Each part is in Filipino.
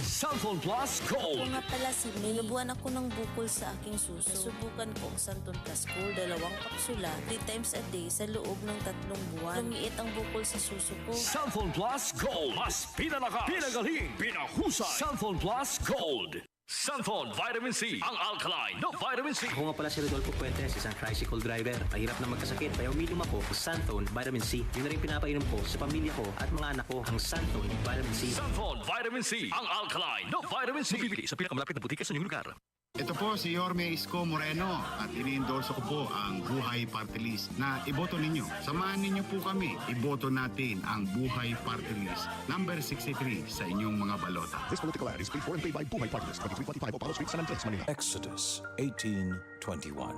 Santon Plus Ako Gold. nga pala si May. Nabuhan ako ng bukol sa aking suso. Nasubukan ko ang Santon Plus Gold, 2 kapsula, 3 times a day sa loob ng 3 buwan. Lumiit ang bukol sa suso ko. Santon Plus Gold. Mas pinalakas, pinagaling, pinahusay. Santon Plus Gold. Santon Vitamin C. Ang alkaline na vitamin C. Ako nga pala si Rodolfo Puentes, isang tricycle driver. Mahirap na magkasakit, kaya uminom ako ng Santon Vitamin C. Yun na rin pinapainom ko sa pamilya ko at mga anak ko ang Santon Vitamin C. Santon Vitamin C. Ang alkaline na vitamin C. Bibili sa pinakamalapit na butika sa inyong lugar. Ito po si Yorme Isko Moreno at ini-endorse ko po ang Buhay Party List na iboto ninyo. Samahan ninyo po kami. Iboto natin ang Buhay Party List number 63 sa inyong mga balota. This political ad is paid for and paid by Buhay Party List, 2325 Opalo Street, San Andres, Manila. Exodus 18:21.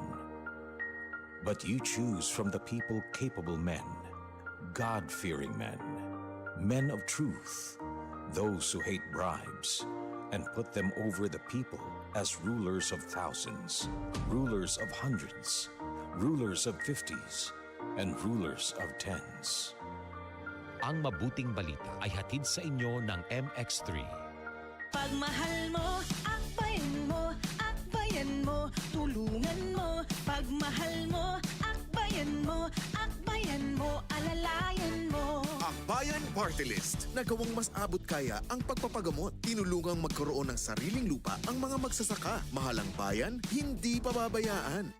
But you choose from the people capable men, God-fearing men, men of truth, those who hate bribes, and put them over the people as rulers of thousands, rulers of hundreds, rulers of 50s, and rulers of 10s. Ang mabuting balita ay hatid sa inyo ng MX3. Pagmahal mo, akbayan mo, akbayan mo, tulungan mo. Pagmahal mo, akbayan mo, akbayan mo, alalayan mo. Akbayan Party List. Nagawang mas abot kaya ang pagpapagamot. Tinulungang magkaroon ng sariling lupa ang mga magsasaka. Mahalang bayan, hindi pababayaan.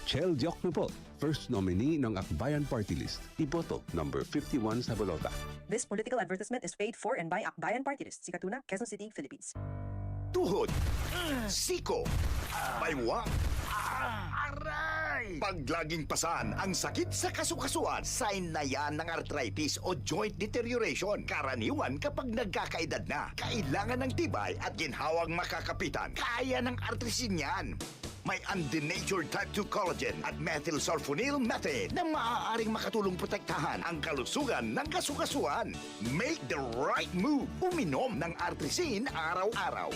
Chel Diokno po, first nominee ng Akbayan Party List. Iboto number 51 sa bolota. This political advertisement is paid for and by Akbayan Party List, Sikatuna, Quezon City, Philippines. Tuhod, siko, baywang, aray! Pag laging pasan ang sakit sa kasukasuan, sign na yan ng arthritis o joint deterioration. Karaniwan kapag nagkakaedad na, kailangan ng tibay at ginhawang makakapitan. Kaya ng artrisin yan. May undenatured type 2 collagen at methylsulfonyl methane na maaaring makatulong protektahan ang kalusugan ng kasukasuan. Make the right move. Uminom ng artrisin araw-araw.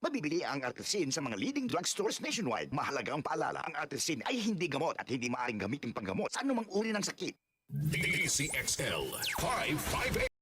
Mabibili ang artrisin sa mga leading drugstores nationwide. Mahalaga ang paalala, ang artrisin ay hindi gamot at hindi maaaring gamitin panggamot sa anumang uri ng sakit. DCXL 558.